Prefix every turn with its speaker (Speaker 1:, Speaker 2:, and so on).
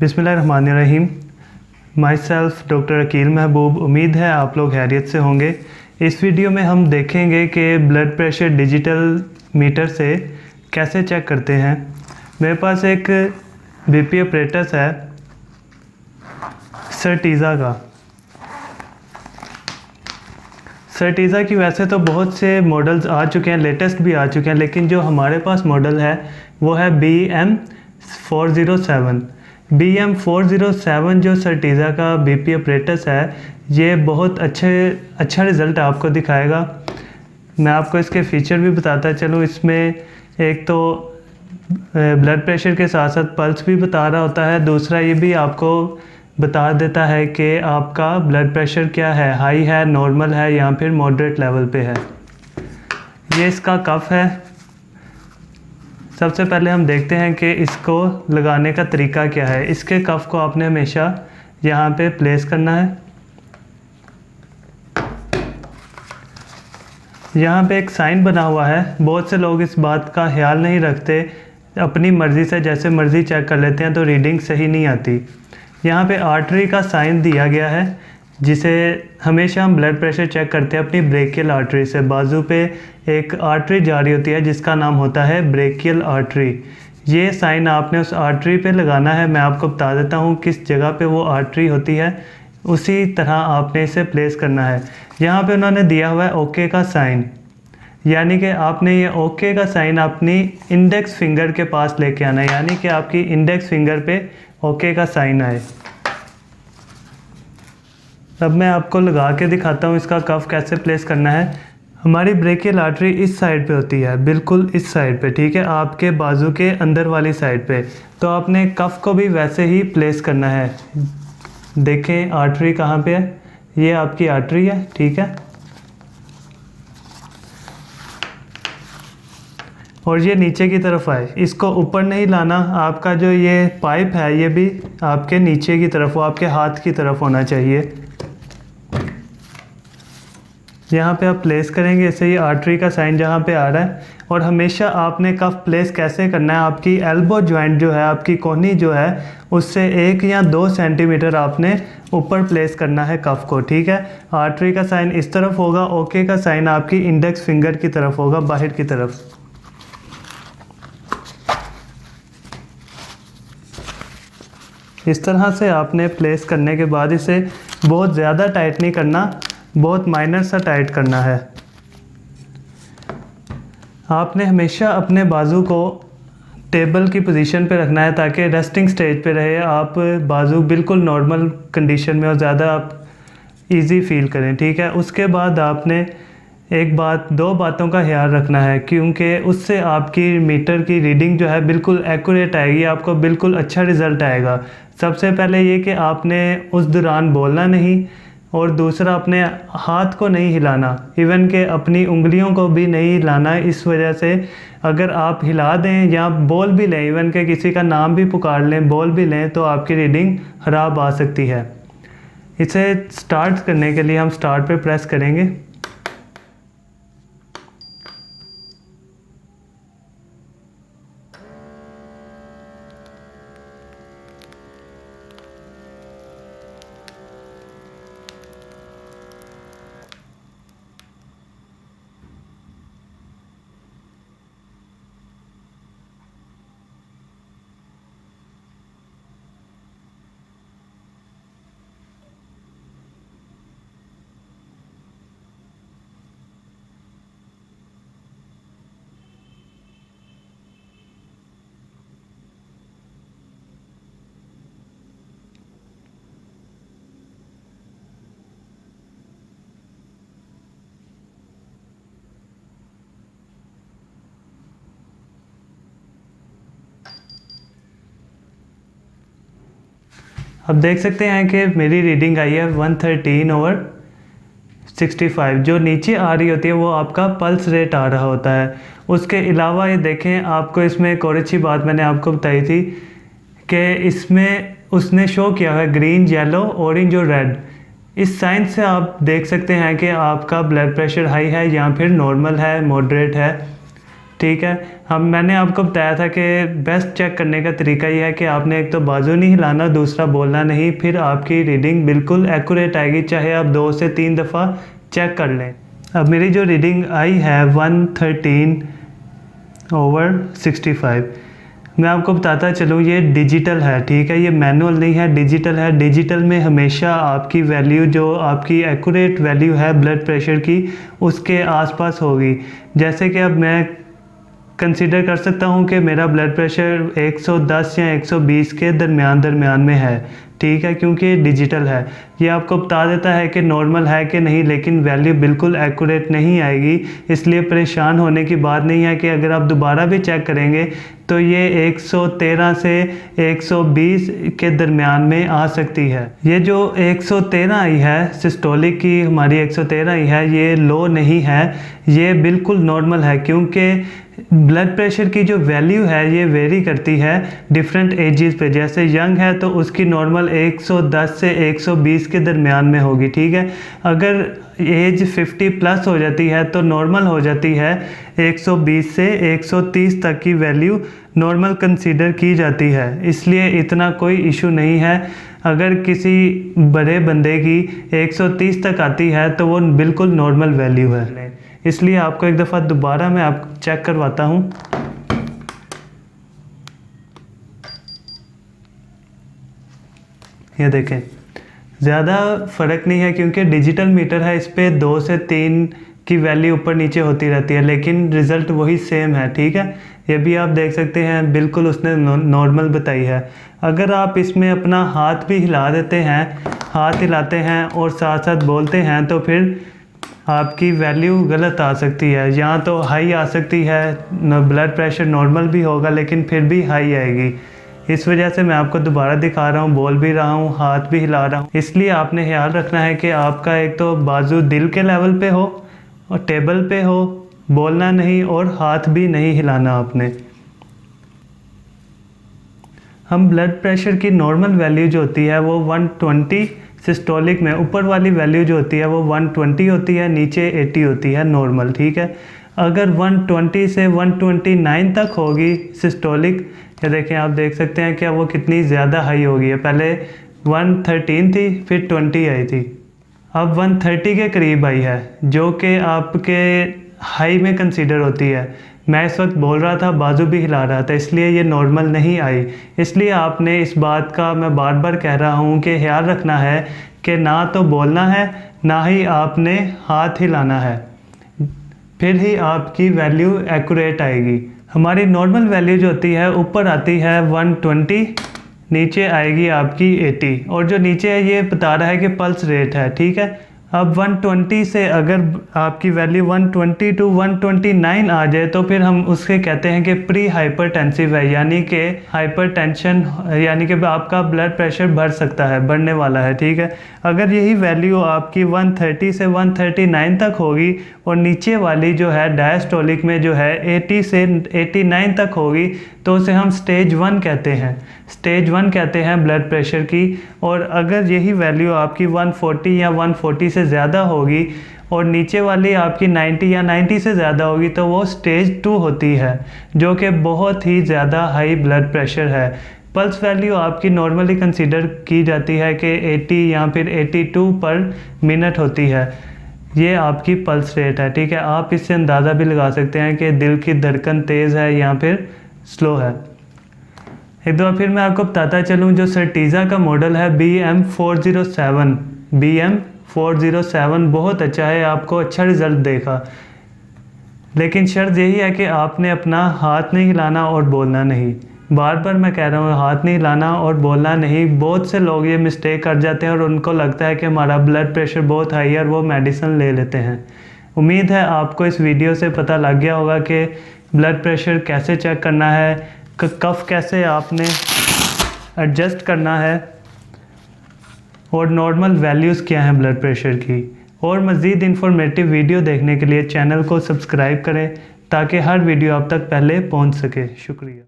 Speaker 1: बिस्मिल्लाहिर्रहमानिर्रहीम। माई self doctor Aqeel महबूब। उम्मीद है आप लोग खैरियत से होंगे। इस वीडियो में हम देखेंगे कि ब्लड प्रेशर डिजिटल मीटर से कैसे चेक करते हैं। मेरे पास एक बीपी ऑपरेटस है सर्टीज़ा का। सर्टीज़ा की वैसे तो बहुत से मॉडल्स आ चुके हैं, लेटेस्ट भी आ चुके हैं, लेकिन जो हमारे पास मॉडल है वो है BM407। BM407 जो सर्टीज़ा का बीपी ऑपरेटस है, ये बहुत अच्छा रिज़ल्ट आपको दिखाएगा। मैं आपको इसके फ़ीचर भी बताता चलूँ। इसमें एक तो ब्लड प्रेशर के साथ साथ पल्स भी बता रहा होता है, दूसरा ये भी आपको बता देता है कि आपका ब्लड प्रेशर क्या है, हाई है, नॉर्मल है या फिर मॉडरेट लेवल पे है। ये इसका कफ है। सबसे पहले हम देखते हैं कि इसको लगाने का तरीका क्या है। इसके कफ को आपने हमेशा यहाँ पे प्लेस करना है। यहाँ पे एक साइन बना हुआ है। बहुत से लोग इस बात का ख्याल नहीं रखते, अपनी मर्ज़ी से जैसे मर्ज़ी चेक कर लेते हैं तो रीडिंग सही नहीं आती। यहाँ पे आर्टरी का साइन दिया गया है, जिसे हमेशा हम ब्लड प्रेशर चेक करते हैं अपनी ब्रेकियल आर्टरी से। बाजू पे एक आर्टरी जा रही होती है जिसका नाम होता है ब्रेकियल आर्टरी। ये साइन आपने उस आर्टरी पे लगाना है। मैं आपको बता देता हूँ किस जगह पे वो आर्टरी होती है, उसी तरह आपने इसे प्लेस करना है। यहाँ पे उन्होंने दिया हुआ है ओके का साइन, यानी कि आपने ये ओके का साइन अपनी इंडेक्स फिंगर के पास लेके आना है, यानी कि आपकी इंडेक्स फिंगर पे ओके का साइन आए। अब मैं आपको लगा के दिखाता हूँ इसका कफ कैसे प्लेस करना है। हमारी ब्रेकियल आर्टरी इस साइड पे होती है, बिल्कुल इस साइड पे, ठीक है, आपके बाजू के अंदर वाली साइड पे। तो आपने कफ को भी वैसे ही प्लेस करना है। देखें आर्टरी कहाँ पे है, ये आपकी आर्टरी है, ठीक है। और ये नीचे की तरफ आए, इसको ऊपर नहीं लाना। आपका जो ये पाइप है ये भी आपके नीचे की तरफ हो, आपके हाथ की तरफ होना चाहिए। यहाँ पे आप प्लेस करेंगे, ऐसे ही आर्टरी का साइन जहाँ पे आ रहा है। और हमेशा आपने कफ प्लेस कैसे करना है, आपकी एल्बो जॉइंट जो है, आपकी कोहनी जो है, उससे 1 या 2 सेंटीमीटर आपने ऊपर प्लेस करना है कफ को, ठीक है। आर्टरी का साइन इस तरफ होगा, ओके का साइन आपकी इंडेक्स फिंगर की तरफ होगा, बाहर की तरफ। इस तरह से आपने प्लेस करने के बाद इसे बहुत ज़्यादा टाइट नहीं करना, बहुत माइनर सा टाइट करना है। आपने हमेशा अपने बाजू को टेबल की पोजीशन पे रखना है ताकि रेस्टिंग स्टेज पे रहे। आप बाजू बिल्कुल नॉर्मल कंडीशन में और ज़्यादा आप इजी फील करें, ठीक है। उसके बाद आपने दो बातों का ख्याल रखना है, क्योंकि उससे आपकी मीटर की रीडिंग जो है बिल्कुल एक्यूरेट आएगी, आपको बिल्कुल अच्छा रिज़ल्ट आएगा। सबसे पहले ये कि आपने उस दौरान बोलना नहीं, और दूसरा अपने हाथ को नहीं हिलाना, इवन के अपनी उंगलियों को भी नहीं हिलाना। इस वजह से अगर आप हिला दें या बोल भी लें, इवन के किसी का नाम भी पुकार लें, बोल भी लें, तो आपकी रीडिंग ख़राब आ सकती है। इसे स्टार्ट करने के लिए हम स्टार्ट पे प्रेस करेंगे। अब देख सकते हैं कि मेरी रीडिंग आई है 113/65। जो नीचे आ रही होती है वो आपका पल्स रेट आ रहा होता है। उसके अलावा ये देखें, आपको इसमें एक और अच्छी बात मैंने आपको बताई थी कि इसमें उसने शो किया है ग्रीन, येलो, ऑरेंज और रेड। इस साइन से आप देख सकते हैं कि आपका ब्लड प्रेशर हाई है या फिर नॉर्मल है, मॉडरेट है, ठीक है। मैंने आपको बताया था कि बेस्ट चेक करने का तरीका ये है कि आपने एक तो बाजू नहीं हिलाना, दूसरा बोलना नहीं, फिर आपकी रीडिंग बिल्कुल एक्यूरेट आएगी, चाहे आप 2 से 3 दफ़ा चेक कर लें। अब मेरी जो रीडिंग आई है 113/65, मैं आपको बताता चलूँ ये डिजिटल है, ठीक है, ये मैनुअल नहीं है, डिजिटल है। डिजिटल में हमेशा आपकी वैल्यू जो आपकी एक्यूरेट वैल्यू है ब्लड प्रेशर की उसके आसपास होगी। जैसे कि अब मैं कंसीडर कर सकता हूँ कि मेरा ब्लड प्रेशर 110 या 120 के दरमियान में है, ठीक है, क्योंकि ये डिजिटल है। ये आपको बता देता है कि नॉर्मल है कि नहीं, लेकिन वैल्यू बिल्कुल एक्यूरेट नहीं आएगी। इसलिए परेशान होने की बात नहीं है कि अगर आप दोबारा भी चेक करेंगे तो ये 113 से 120 के दरमियान में आ सकती है। ये जो 113 आई है सिस्टोलिक की हमारी 113 आई है, ये लो नहीं है, ये बिल्कुल नॉर्मल है, क्योंकि ब्लड प्रेशर की जो वैल्यू है ये वेरी करती है डिफरेंट एजेस पे। जैसे यंग है तो उसकी नॉर्मल 110 से 120 के दरमियान में होगी, ठीक है। अगर एज 50 प्लस हो जाती है तो नॉर्मल हो जाती है 120 से 130 तक की वैल्यू नॉर्मल कंसीडर की जाती है। इसलिए इतना कोई इशू नहीं है। अगर किसी बड़े बंदे की 130 तक आती है तो वो बिल्कुल नॉर्मल वैल्यू है। इसलिए आपको एक दफ़ा दोबारा मैं आपको चेक करवाता हूँ। ये देखें, ज़्यादा फ़र्क नहीं है क्योंकि डिजिटल मीटर है, इस पर 2 से 3 की वैल्यू ऊपर नीचे होती रहती है, लेकिन रिज़ल्ट वही सेम है, ठीक है। ये भी आप देख सकते हैं, बिल्कुल उसने नॉर्मल बताई है। अगर आप इसमें अपना हाथ भी हिला देते हैं, हाथ हिलाते हैं और साथ साथ बोलते हैं, तो फिर आपकी वैल्यू गलत आ सकती है। यहाँ तो हाई आ सकती है, ब्लड प्रेशर नॉर्मल भी होगा लेकिन फिर भी हाई आएगी। इस वजह से मैं आपको दोबारा दिखा रहा हूँ, बोल भी रहा हूँ, हाथ भी हिला रहा हूँ। इसलिए आपने ख्याल रखना है कि आपका एक तो बाजू दिल के लेवल पे हो और टेबल पे हो, बोलना नहीं और हाथ भी नहीं हिलाना आपने। हम ब्लड प्रेशर की नॉर्मल वैल्यू जो होती है वो 120, सिस्टोलिक में ऊपर वाली वैल्यू जो होती है वो 120 होती है, नीचे 80 होती है नॉर्मल, ठीक है। अगर 120 से 129 तक होगी सिस्टोलिक, ये देखें, आप देख सकते हैं क्या वो कितनी ज़्यादा हाई हो गई है। पहले 113 थी, फिर 20 आई थी, अब 130 के करीब आई है, जो कि आपके हाई में कंसीडर होती है। मैं इस वक्त बोल रहा था, बाजू भी हिला रहा था, इसलिए ये नॉर्मल नहीं आई। इसलिए आपने इस बात का मैं बार बार कह रहा हूँ कि ख्याल रखना है कि ना तो बोलना है, ना ही आपने हाथ हिलाना है, फिर ही आपकी वैल्यू एक्यूरेट आएगी। हमारी नॉर्मल वैल्यू जो होती है ऊपर आती है 120, नीचे आएगी आपकी 80, और जो नीचे है ये बता रहा है कि पल्स रेट है, ठीक है। अब 120 से अगर आपकी वैल्यू 120 टू 129 आ जाए तो फिर हम उसके कहते हैं कि प्री हाइपरटेंसिव है, यानी कि हाइपरटेंशन, यानी कि आपका ब्लड प्रेशर बढ़ सकता है, बढ़ने वाला है, ठीक है। अगर यही वैल्यू आपकी 130 से 139 तक होगी और नीचे वाली जो है डायस्टोलिक में जो है 80 से 89 तक होगी तो उसे हम स्टेज 1 कहते हैं, स्टेज 1 कहते हैं ब्लड प्रेशर की। और अगर यही वैल्यू आपकी 140 या 140 से ज़्यादा होगी और नीचे वाली आपकी 90 या 90 से ज़्यादा होगी तो वो स्टेज 2 होती है, जो कि बहुत ही ज़्यादा हाई ब्लड प्रेशर है। पल्स वैल्यू आपकी नॉर्मली कंसीडर की जाती है कि 80 या फिर 82 पर मिनट होती है, ये आपकी पल्स रेट है, ठीक है। आप इससे अंदाज़ा भी लगा सकते हैं कि दिल की धड़कन तेज़ है या फिर स्लो है। एक दफ़ा फिर मैं आपको बताता चलूँ, जो सर्टीज़ा का मॉडल है BM407, BM407 बहुत अच्छा है, आपको अच्छा रिज़ल्ट देगा, लेकिन शर्त यही है कि आपने अपना हाथ नहीं हिलाना और बोलना नहीं। बार बार मैं कह रहा हूँ, हाथ नहीं हिलाना और बोलना नहीं। बहुत से लोग ये मिस्टेक कर जाते हैं और उनको लगता है कि हमारा ब्लड प्रेशर बहुत हाई है और वो मेडिसिन ले लेते हैं। उम्मीद है आपको इस वीडियो से पता लग गया होगा कि ब्लड प्रेशर कैसे चेक करना है, कफ कैसे आपने एडजस्ट करना है और नॉर्मल वैल्यूज़ क्या हैं ब्लड प्रेशर की। और मज़ीद इन्फॉर्मेटिव वीडियो देखने के लिए चैनल को सब्सक्राइब करें ताकि हर वीडियो आप तक पहले पहुंच सके। शुक्रिया।